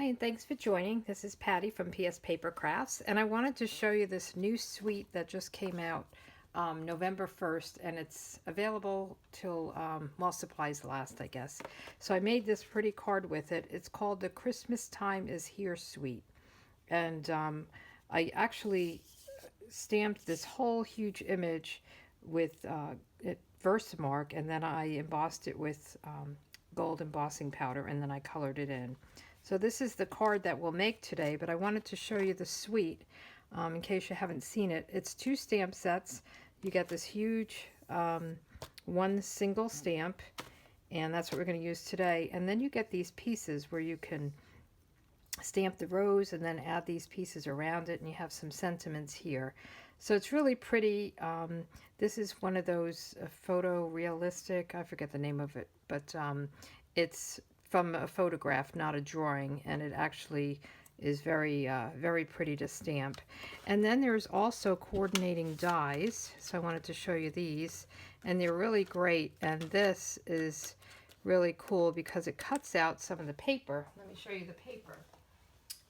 Hi, and thanks for joining. This is Patty from PS Paper Crafts, and I wanted to show you this new suite that just came out November 1st, and it's available till while supplies last, I guess. So I made this pretty card with it. It's called the Christmastime Is Here Suite, and I actually stamped this whole huge image with Versamark, and then I embossed it with gold embossing powder, and then I colored it in. So this is the card that we'll make today, but I wanted to show you the suite in case you haven't seen it. It's 2 stamp sets. You get this huge one single stamp, and that's what we're going to use today. And then you get these pieces where you can stamp the rose and then add these pieces around it, and you have some sentiments here. So it's really pretty. This is one of those photorealistic, I forget the name of it, but it's from a photograph, not a drawing, and it actually is very very pretty to stamp. And then there's also coordinating dies, so I wanted to show you these, and they're really great. And this is really cool because it cuts out some of the paper. Let me show you the paper.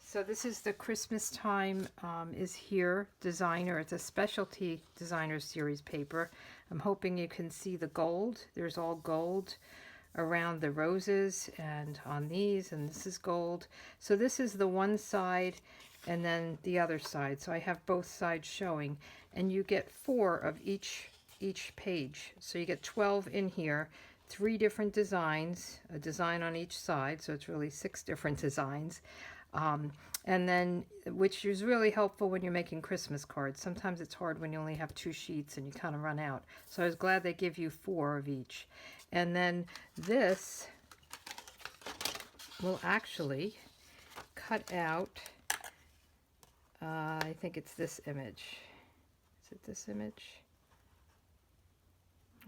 So this is the Christmastime Is Here designer. It's a specialty designer series paper. I'm hoping you can see the gold. There's all gold around the roses and on these, and this is gold. So this is the one side and then the other side. So I have both sides showing, and you get 4 of each page. So you get 12 in here, 3 different designs, a design on each side. So it's really 6 different designs. And then, which is really helpful when you're making Christmas cards. Sometimes it's hard when you only have 2 sheets and you kind of run out. So I was glad they give you 4 of each. And then this will actually cut out, I think it's this image. Is it this image?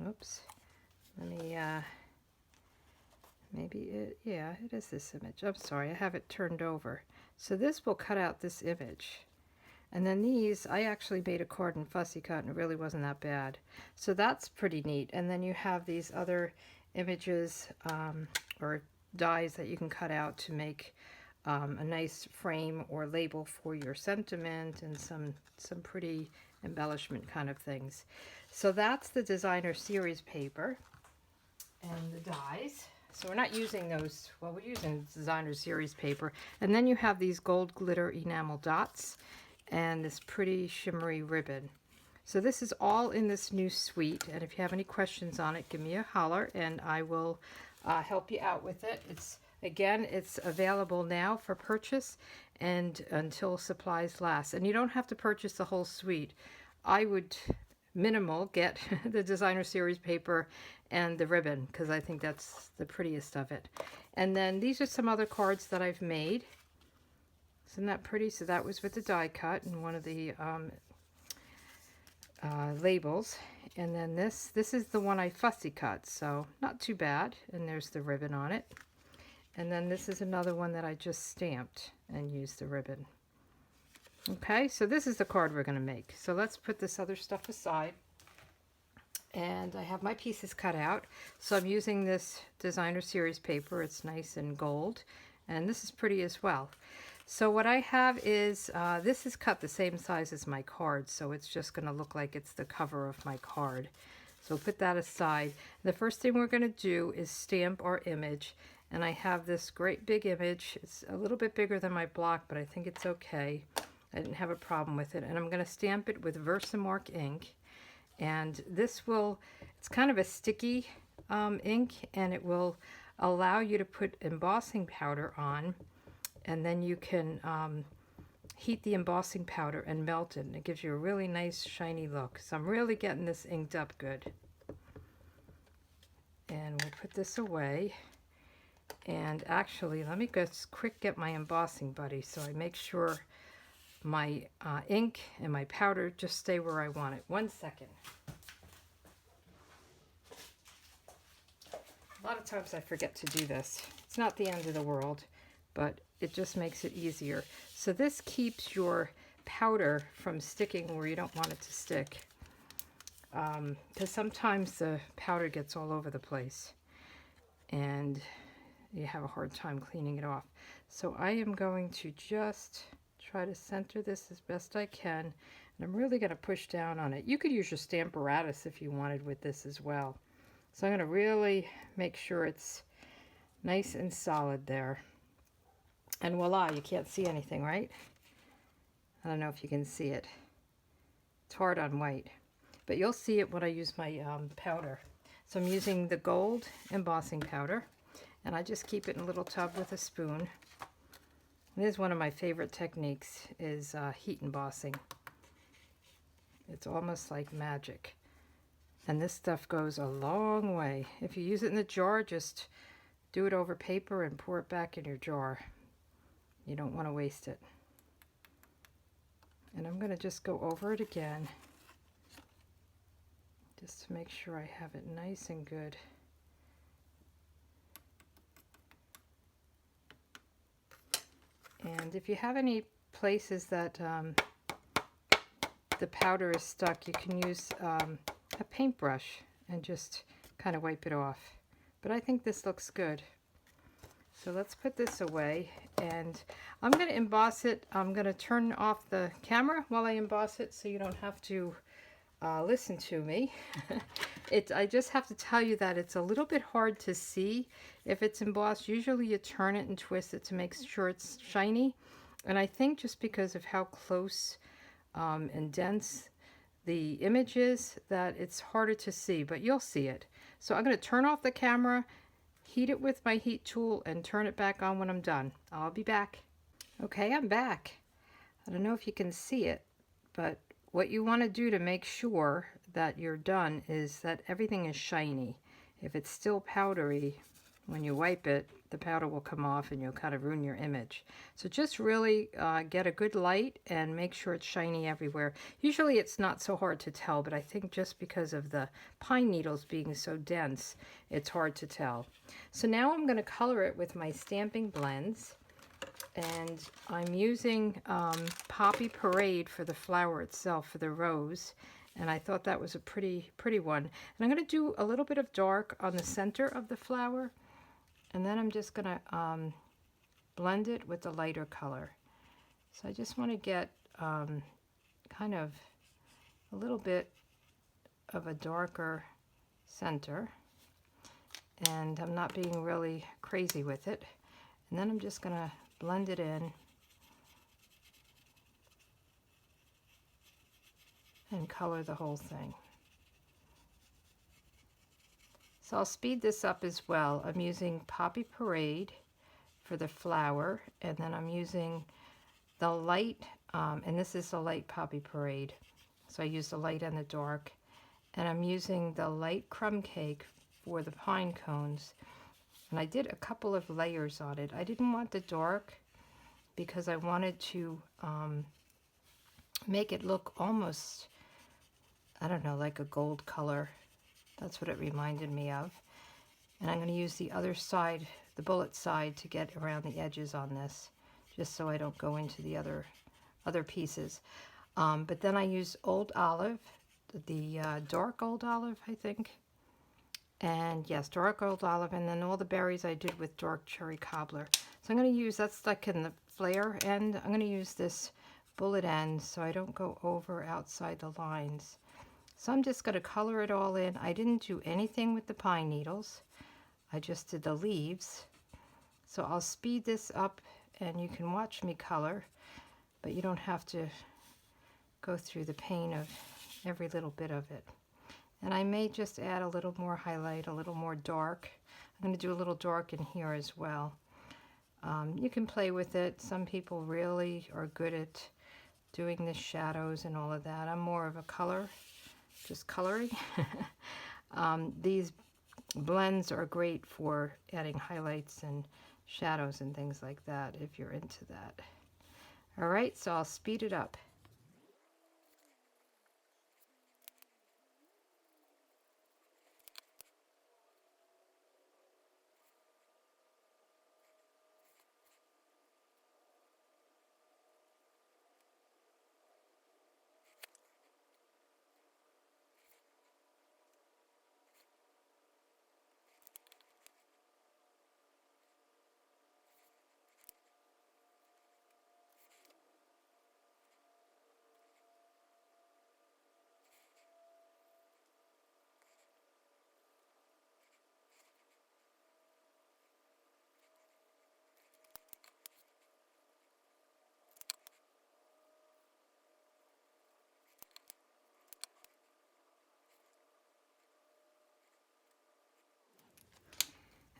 Oops. Let me, maybe it, yeah, it is this image. I'm sorry, I have it turned over. So this will cut out this image. And then these, I actually made a card in fussy cut, and it really wasn't that bad. So that's pretty neat. And then you have these other images or dies that you can cut out to make a nice frame or label for your sentiment and some pretty embellishment kind of things. So that's the designer series paper and the dies. So we're not using those, well, we're using designer series paper. And then you have these gold glitter enamel dots and this pretty shimmery ribbon. So this is all in this new suite, and if you have any questions on it, give me a holler and I will help you out with it. It's available now for purchase and until supplies last. And you don't have to purchase the whole suite. I would minimal get the designer series paper and the ribbon, because I think that's the prettiest of it. And then these are some other cards that I've made. Isn't that pretty? So that was with the die cut and one of the labels. And then this is the one I fussy cut, so not too bad. And there's the ribbon on it. And then this is another one that I just stamped and used the ribbon. Okay, so this is the card we're going to make. So let's put this other stuff aside. And I have my pieces cut out. So I'm using this designer series paper. It's nice and gold. And this is pretty as well. So what I have is, this is cut the same size as my card. So it's just going to look like it's the cover of my card. So put that aside. The first thing we're going to do is stamp our image. And I have this great big image. It's a little bit bigger than my block, but I think it's okay. I didn't have a problem with it. And I'm going to stamp it with Versamark ink. And this will, it's kind of a sticky ink, and it will allow you to put embossing powder on, and then you can heat the embossing powder and melt it, and it gives you a really nice shiny look. So I'm really getting this inked up good. And we'll put this away. And actually, let me just quick get my embossing buddy so I make sure my ink and my powder just stay where I want it. 1 second. A lot of times I forget to do this. It's not the end of the world, but it just makes it easier. So this keeps your powder from sticking where you don't want it to stick. Because sometimes the powder gets all over the place. And you have a hard time cleaning it off. So I am going to just try to center this as best I can. And I'm really going to push down on it. You could use your Stamparatus if you wanted with this as well. So I'm going to really make sure it's nice and solid there. And voila, you can't see anything, right? I don't know if you can see it. It's hard on white. But you'll see it when I use my powder. So I'm using the Gold Embossing Powder. And I just keep it in a little tub with a spoon. And this is one of my favorite techniques, is heat embossing. It's almost like magic. And this stuff goes a long way. If you use it in the jar, just do it over paper and pour it back in your jar. You don't want to waste it. And I'm going to just go over it again, just to make sure I have it nice and good. And if you have any places that the powder is stuck, you can use a paintbrush and just kind of wipe it off. But I think this looks good. So let's put this away, and I'm going to emboss it. I'm going to turn off the camera while I emboss it so you don't have to listen to me. I just have to tell you that it's a little bit hard to see if it's embossed. Usually you turn it and twist it to make sure it's shiny. And I think just because of how close and dense the image is, that it's harder to see, but you'll see it. So I'm going to turn off the camera, heat it with my heat tool, and turn it back on when I'm done. I'll be back. Okay, I'm back. I don't know if you can see it, but what you want to do to make sure that you're done is that everything is shiny. If it's still powdery, when you wipe it, the powder will come off and you'll kind of ruin your image. So just really get a good light and make sure it's shiny everywhere. Usually it's not so hard to tell, but I think just because of the pine needles being so dense, it's hard to tell. So now I'm going to color it with my Stampin Blends. And I'm using Poppy Parade for the flower itself, for the rose. And I thought that was a pretty one. And I'm going to do a little bit of dark on the center of the flower. And then I'm just going to blend it with the lighter color. So I just want to get kind of a little bit of a darker center. And I'm not being really crazy with it. And then I'm just going to blend it in and color the whole thing. So I'll speed this up as well. I'm using Poppy Parade for the flower, and then I'm using the light, and this is the light Poppy Parade. So I use the light and the dark, and I'm using the light crumb cake for the pine cones. And I did a couple of layers on it. I didn't want the dark because I wanted to make it look almost, I don't know, like a gold color. That's what it reminded me of. And I'm going to use the other side, the bullet side, to get around the edges on this, just so I don't go into the other pieces. But then I use Old Olive, the dark Old Olive, I think. And yes, dark Old Olive, and then all the berries I did with dark cherry cobbler. So I'm going to use, that's stuck in the flare end, I'm going to use this bullet end so I don't go over outside the lines. So I'm just going to color it all in. I didn't do anything with the pine needles. I just did the leaves. So I'll speed this up and you can watch me color, but you don't have to go through the pain of every little bit of it. And I may just add a little more highlight, a little more dark. I'm going to do a little dark in here as well. You can play with it. Some people really are good at doing the shadows and all of that. I'm more of a color, just coloring. These blends are great for adding highlights and shadows and things like that if you're into that. All right, so I'll speed it up.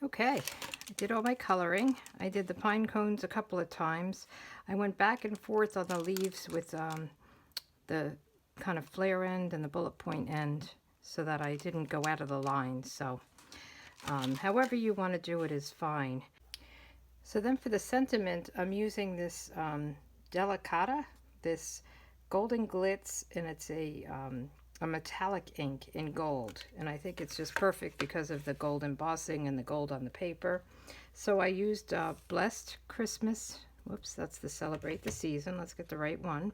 Okay, I did all my coloring. I did the pine cones a couple of times. I went back and forth on the leaves with the kind of flare end and the bullet point end so that I didn't go out of the line. So however you want to do it is fine. So then for the sentiment, I'm using this Delicata, this golden glitz, and it's a metallic ink in gold, and I think it's just perfect because of the gold embossing and the gold on the paper. So I used Blessed Christmas, whoops, that's the Celebrate the Season, let's get the right one,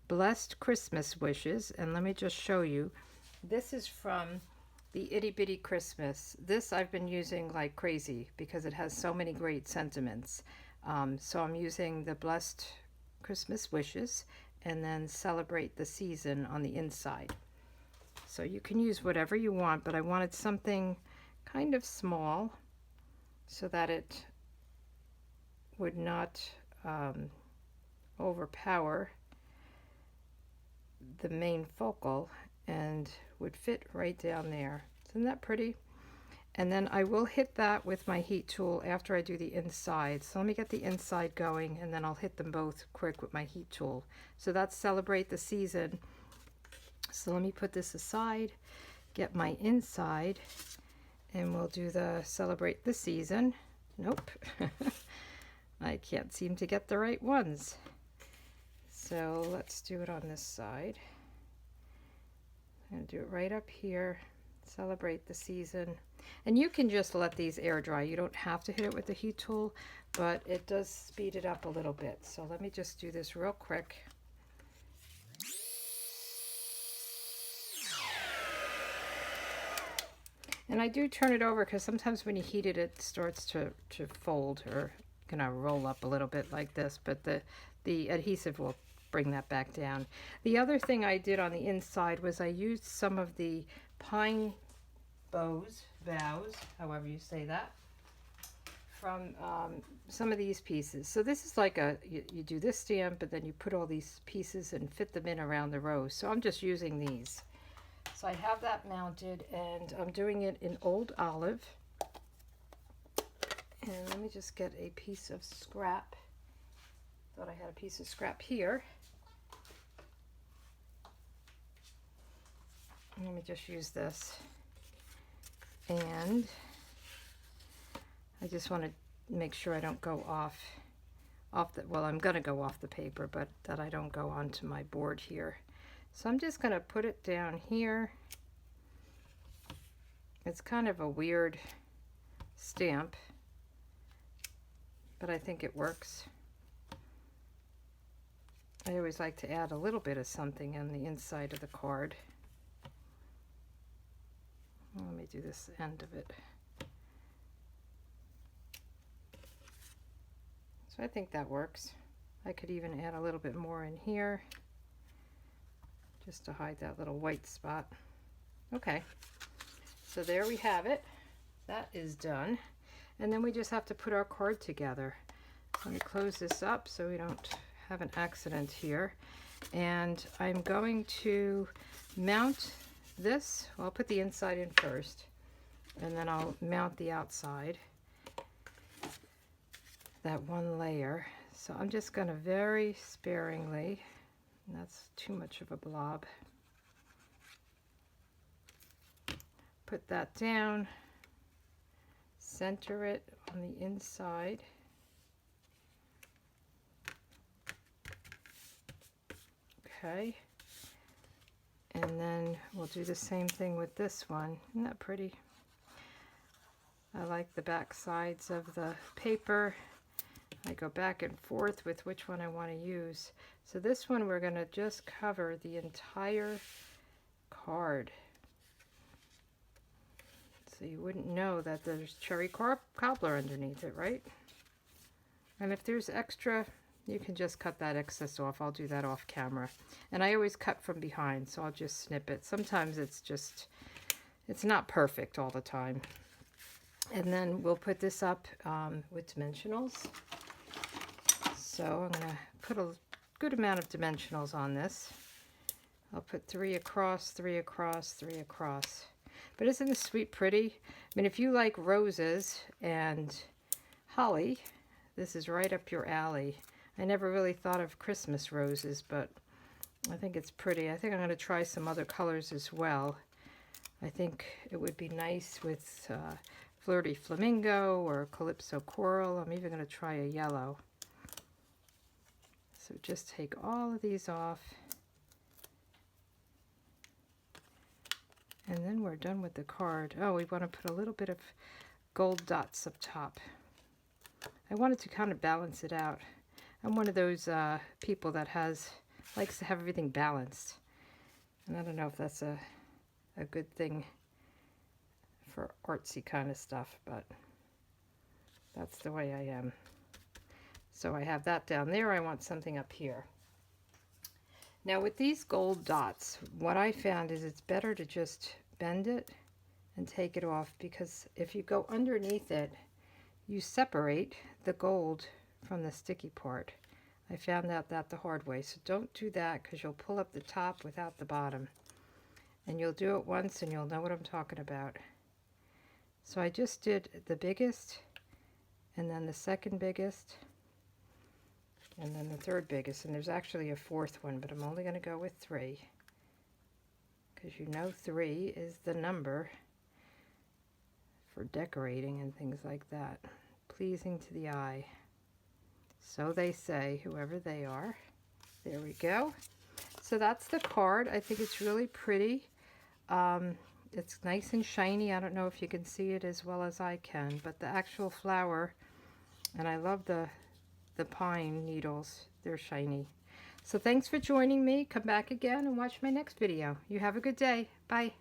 Blessed Christmas Wishes, and let me just show you. This is from the Itty Bitty Christmas. This I've been using like crazy because it has so many great sentiments. So I'm using the Blessed Christmas Wishes and then Celebrate the Season on the inside. So you can use whatever you want, but I wanted something kind of small so that it would not overpower the main focal and would fit right down there. Isn't that pretty? And then I will hit that with my heat tool after I do the inside. So let me get the inside going and then I'll hit them both quick with my heat tool. So that's Celebrate the Season. So let me put this aside, get my inside, and we'll do the Celebrate the Season. Nope. I can't seem to get the right ones. So let's do it on this side. I'm going to do it right up here. Celebrate the Season. And you can just let these air dry. You don't have to hit it with the heat tool, but it does speed it up a little bit. So let me just do this real quick. And I do turn it over because sometimes when you heat it, it starts to fold or kind of roll up a little bit like this, but the adhesive will bring that back down. The other thing I did on the inside was I used some of the pine boughs, however you say that, from some of these pieces. So this is like you do this stamp, but then you put all these pieces and fit them in around the rose. So I'm just using these. So I have that mounted, and I'm doing it in Old Olive. And let me just get a piece of scrap. Thought I had a piece of scrap here. Let me just use this. And I just want to make sure I don't go off the, well, I'm going to go off the paper, but that I don't go onto my board here. So I'm just going to put it down here. It's kind of a weird stamp, but I think it works. I always like to add a little bit of something on the inside of the card. Let me do this end of it. So I think that works. I could even add a little bit more in here just to hide that little white spot. Okay, so there we have it. That is done. And then we just have to put our card together. Let me close this up so we don't have an accident here. And I'm going to mount this. Well, I'll put the inside in first, and then I'll mount the outside, that one layer. So I'm just going to very sparingly, and that's too much of a blob, put that down, center it on the inside, okay, and then we'll do the same thing with this one. Isn't that pretty? I like the back sides of the paper. I go back and forth with which one I want to use. So this one we're going to just cover the entire card. So you wouldn't know that there's cherry cobbler underneath it, right? And if there's extra, you can just cut that excess off. I'll do that off camera. And I always cut from behind, so I'll just snip it. Sometimes it's not perfect all the time. And then we'll put this up with dimensionals. So I'm going to put a good amount of dimensionals on this. I'll put 3 across, 3 across, 3 across. But isn't this sweet pretty? I mean, if you like roses and holly, this is right up your alley. I never really thought of Christmas roses, but I think it's pretty. I think I'm going to try some other colors as well. I think it would be nice with Flirty Flamingo or Calypso Coral. I'm even going to try a yellow. So just take all of these off. And then we're done with the card. Oh, we want to put a little bit of gold dots up top. I wanted to kind of balance it out. I'm one of those people that likes to have everything balanced. And I don't know if that's a good thing for artsy kind of stuff, but that's the way I am. So I have that down there. I want something up here. Now with these gold dots, what I found is it's better to just bend it and take it off, because if you go underneath it, you separate the gold from the sticky part. I found out that the hard way, so don't do that, because you'll pull up the top without the bottom. And you'll do it once and you'll know what I'm talking about. So I just did the biggest, and then the second biggest, and then the third biggest, and there's actually a fourth one, but I'm only going to go with 3, because you know 3 is the number for decorating and things like that. Pleasing to the eye. So they say, whoever they are. There we go. So that's the card. I think it's really pretty. It's nice and shiny. I don't know if you can see it as well as I can, but the actual flower, and I love the pine needles. They're shiny. So thanks for joining me. Come back again and watch my next video. You have a good day. Bye.